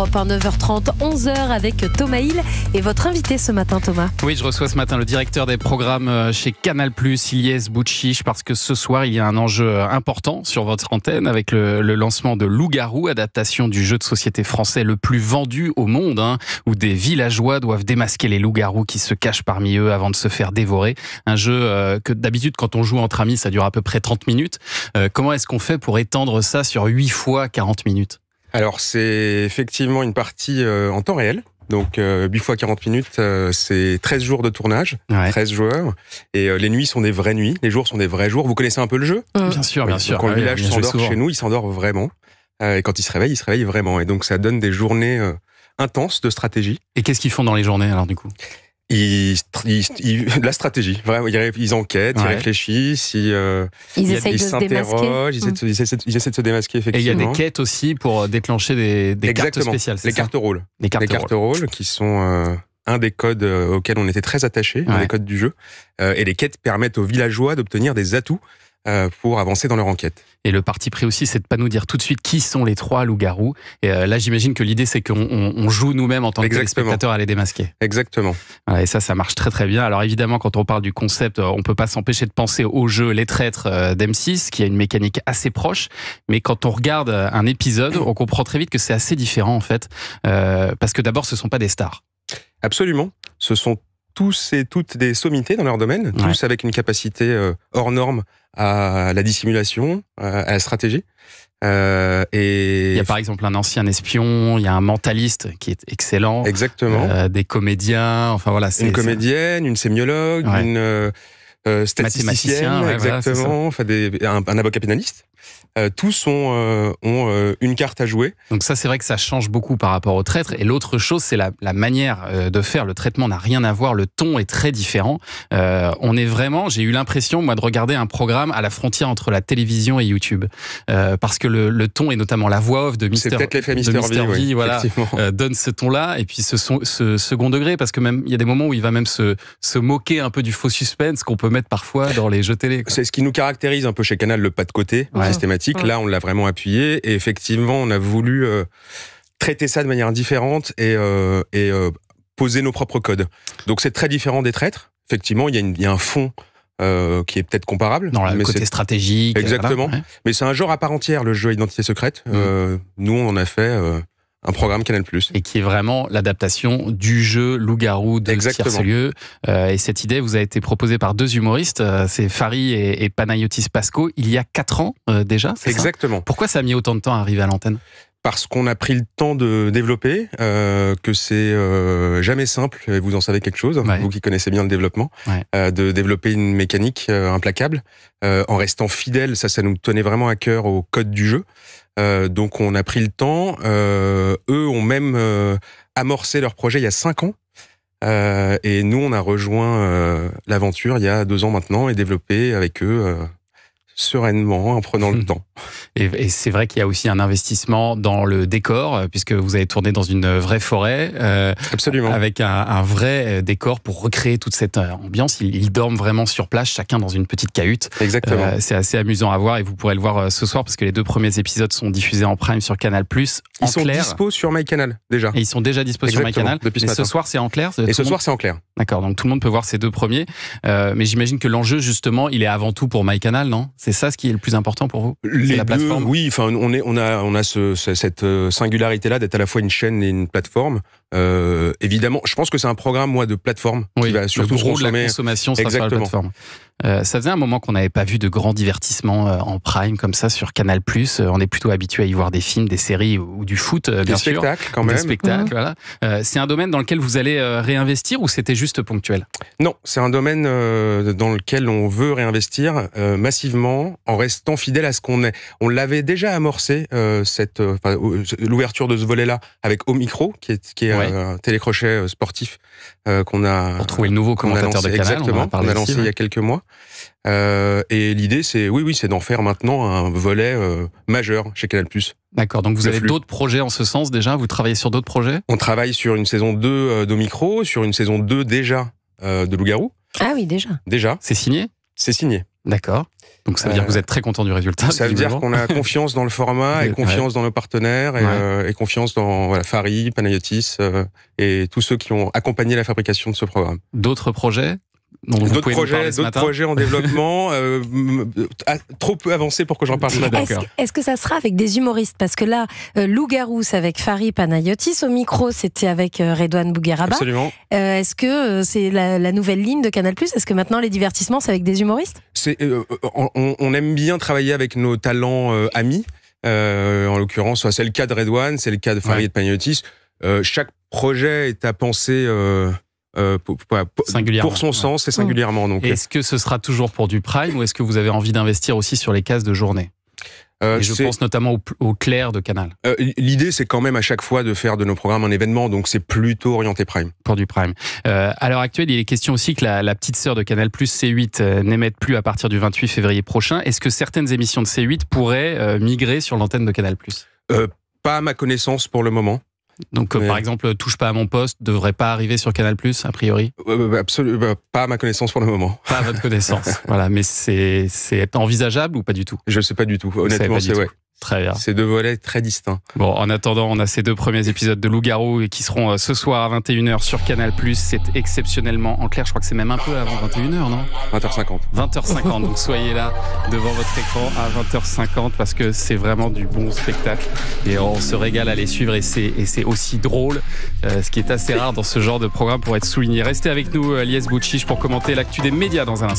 Europe 1, 9h30, 11h avec Thomas Hill et votre invité ce matin, Thomas. Oui, je reçois ce matin le directeur des programmes chez Canal+, Ilyes Bouchiche, parce que ce soir, il y a un enjeu important sur votre antenne avec le lancement de Loup-garou, adaptation du jeu de société français le plus vendu au monde, où des villageois doivent démasquer les loups-garous qui se cachent parmi eux avant de se faire dévorer. Un jeu que d'habitude, quand on joue entre amis, ça dure à peu près 30 minutes. Comment est-ce qu'on fait pour étendre ça sur 8 fois 40 minutes ? Alors, c'est effectivement une partie en temps réel. Donc, 8 fois 40 minutes, c'est 13 jours de tournage, 13 joueurs. Et les nuits sont des vraies nuits, les jours sont des vrais jours. Vous connaissez un peu le jeu ? Bien sûr, bien sûr. Quand le village s'endort chez nous, il s'endort vraiment. Et quand il se réveille vraiment. Et donc, ça donne des journées intenses de stratégie. Et qu'est-ce qu'ils font dans les journées, alors, du coup ? La stratégie, vraiment, ils enquêtent, ils réfléchissent, ils s'interrogent, ils essaient de se démasquer, effectivement. Et il y a des quêtes aussi pour déclencher des cartes spéciales, c'est les cartes rôles. Les cartes rôles qui sont un des codes auxquels on était très attachés, un des codes du jeu. Et les quêtes permettent aux villageois d'obtenir des atouts pour avancer dans leur enquête. Et le parti pris aussi, c'est de pas nous dire tout de suite qui sont les 3 loups-garous. Et là, j'imagine que l'idée, c'est qu'on joue nous-mêmes en tant que téléspectateurs à les démasquer. Exactement. Voilà, et ça marche très très bien. Alors évidemment, quand on parle du concept, on peut pas s'empêcher de penser au jeu Les Traîtres d'M6, qui a une mécanique assez proche. Mais quand on regarde un épisode, on comprend très vite que c'est assez différent en fait, parce que d'abord, ce sont pas des stars. Absolument. Ce sont tous et toutes des sommités dans leur domaine, tous avec une capacité hors norme à la dissimulation, à la stratégie. Et il y a par exemple un ancien espion, il y a un mentaliste qui est excellent. Exactement. Des comédiens, enfin voilà. Une comédienne, une sémiologue, une statisticienne, exactement. Voilà, un avocat pénaliste. Tous ont une carte à jouer. Donc ça, c'est vrai que ça change beaucoup par rapport au traître. Et l'autre chose, c'est la manière de faire. Le traitement n'a rien à voir. Le ton est très différent. On est vraiment, j'ai eu l'impression, moi, de regarder un programme à la frontière entre la télévision et YouTube. Parce que le ton, et notamment la voix off de Mister V, voilà, donne ce ton-là. Et puis ce second degré, parce que même il y a des moments où il va même se moquer un peu du faux suspense qu'on peut mettre parfois dans les jeux télé, quoi. C'est ce qui nous caractérise un peu chez Canal, le pas de côté systématique. Là, on l'a vraiment appuyé et effectivement, on a voulu traiter ça de manière différente et poser nos propres codes. Donc, c'est très différent des traîtres. Effectivement, il y a un fond qui est peut-être comparable. Dans le côté stratégique. Exactement. Voilà, mais c'est un genre à part entière, le jeu Identité secrète. Nous, on en a fait un programme Canal+. Et qui est vraiment l'adaptation du jeu Loup-garou de Tiercelieu. Et cette idée vous a été proposée par 2 humoristes, c'est Fari et Panayotis Pasco, il y a 4 ans déjà, c'est exactement. Ça ? Pourquoi ça a mis autant de temps à arriver à l'antenne ? Parce qu'on a pris le temps de développer, que c'est jamais simple, et vous en savez quelque chose, vous qui connaissez bien le développement, de développer une mécanique implacable, en restant fidèle, ça nous tenait vraiment à cœur au code du jeu. Donc on a pris le temps, eux ont même amorcé leur projet il y a 5 ans, et nous on a rejoint l'aventure il y a 2 ans maintenant et développé avec eux sereinement, en prenant le temps. Et c'est vrai qu'il y a aussi un investissement dans le décor, puisque vous avez tourné dans une vraie forêt. Absolument. Avec un vrai décor pour recréer toute cette ambiance. Ils dorment vraiment sur place, chacun dans une petite cahute. Exactement. C'est assez amusant à voir et vous pourrez le voir ce soir parce que les 2 premiers épisodes sont diffusés en prime sur Canal+. Ils sont dispo sur MyCanal, déjà. Et ils sont déjà dispo sur MyCanal. Et ce soir, c'est en clair. Et ce soir, c'est en clair. D'accord, donc tout le monde peut voir ces 2 premiers. Mais j'imagine que l'enjeu, justement, il est avant tout pour MyCanal, non ? C'est ça ce qui est le plus important pour vous ? C'est la plateforme ? Oui, enfin, on a cette singularité-là d'être à la fois une chaîne et une plateforme. Évidemment, je pense que c'est un programme, moi, de plateforme qui va surtout le gros de la consommation sera sur la plateforme. Ça faisait un moment qu'on n'avait pas vu de grands divertissements en prime comme ça sur Canal+. On est plutôt habitué à y voir des films, des séries ou du foot, bien sûr. Des spectacles, quand même. Des spectacles, voilà. C'est un domaine dans lequel vous allez réinvestir ou c'était juste ponctuel ? Non, c'est un domaine dans lequel on veut réinvestir massivement en restant fidèle à ce qu'on est. On l'avait déjà amorcé, l'ouverture de ce volet-là avec Omicro, qui est un télécrochet sportif qu'on a... Pour trouver le nouveau commentateur de Canal. Exactement, qu'on a lancé il y a quelques mois. Et l'idée, c'est d'en faire maintenant un volet majeur chez Canal+. D'accord, donc vous avez d'autres projets en ce sens déjà ? Vous travaillez sur d'autres projets ? On travaille sur une saison 2 d'Omicro, sur une saison 2 déjà de Loup-garou. Ah oui, déjà. Déjà. C'est signé ? C'est signé. D'accord. Donc ça veut dire que vous êtes très content du résultat. Ça veut dire qu'on a confiance dans le format et confiance dans nos partenaires et confiance dans Fary, Panayotis et tous ceux qui ont accompagné la fabrication de ce programme. D'autres projets? D'autres projets en développement, trop peu avancés pour que j'en parle ce matin. Est-ce que ça sera avec des humoristes? Parce que là, Loup-garou, c'est avec Fary Panayotis. Au micro, c'était avec Redouane Bougueraba. Absolument. Est-ce que c'est la nouvelle ligne de Canal+? Est-ce que maintenant, les divertissements, c'est avec des humoristes? On aime bien travailler avec nos talents amis. En l'occurrence, c'est le cas de Redouane, c'est le cas de Fary et de Panayotis. Chaque projet est à penser... pour son sens et singulièrement. Donc. Est-ce que ce sera toujours pour du prime ou est-ce que vous avez envie d'investir aussi sur les cases de journée? Et je pense notamment au clair de Canal. L'idée, c'est quand même à chaque fois de faire de nos programmes un événement, donc c'est plutôt orienté prime. Pour du prime. À l'heure actuelle, il est question aussi que la petite sœur de Canal+, C8, n'émette plus à partir du 28 février prochain. Est-ce que certaines émissions de C8 pourraient migrer sur l'antenne de Canal+? Pas à ma connaissance pour le moment. Donc, par exemple, Touche pas à mon poste devrait pas arriver sur Canal+, a priori? Absolument, pas à ma connaissance pour le moment. Pas à votre connaissance. Voilà, mais c'est envisageable ou pas du tout? Je sais pas du tout. Honnêtement, c'est Très bien. C'est deux volets très distincts. Bon, en attendant, on a ces 2 premiers épisodes de Loup-garou qui seront ce soir à 21h sur Canal+. C'est exceptionnellement en clair. Je crois que c'est même un peu avant 21h, non? 20h50. 20h50. Donc soyez là devant votre écran à 20h50 parce que c'est vraiment du bon spectacle et on se régale à les suivre et c'est aussi drôle, ce qui est assez rare dans ce genre de programme pour être souligné. Restez avec nous, Lies Bouchiche, pour commenter l'actu des médias dans un instant.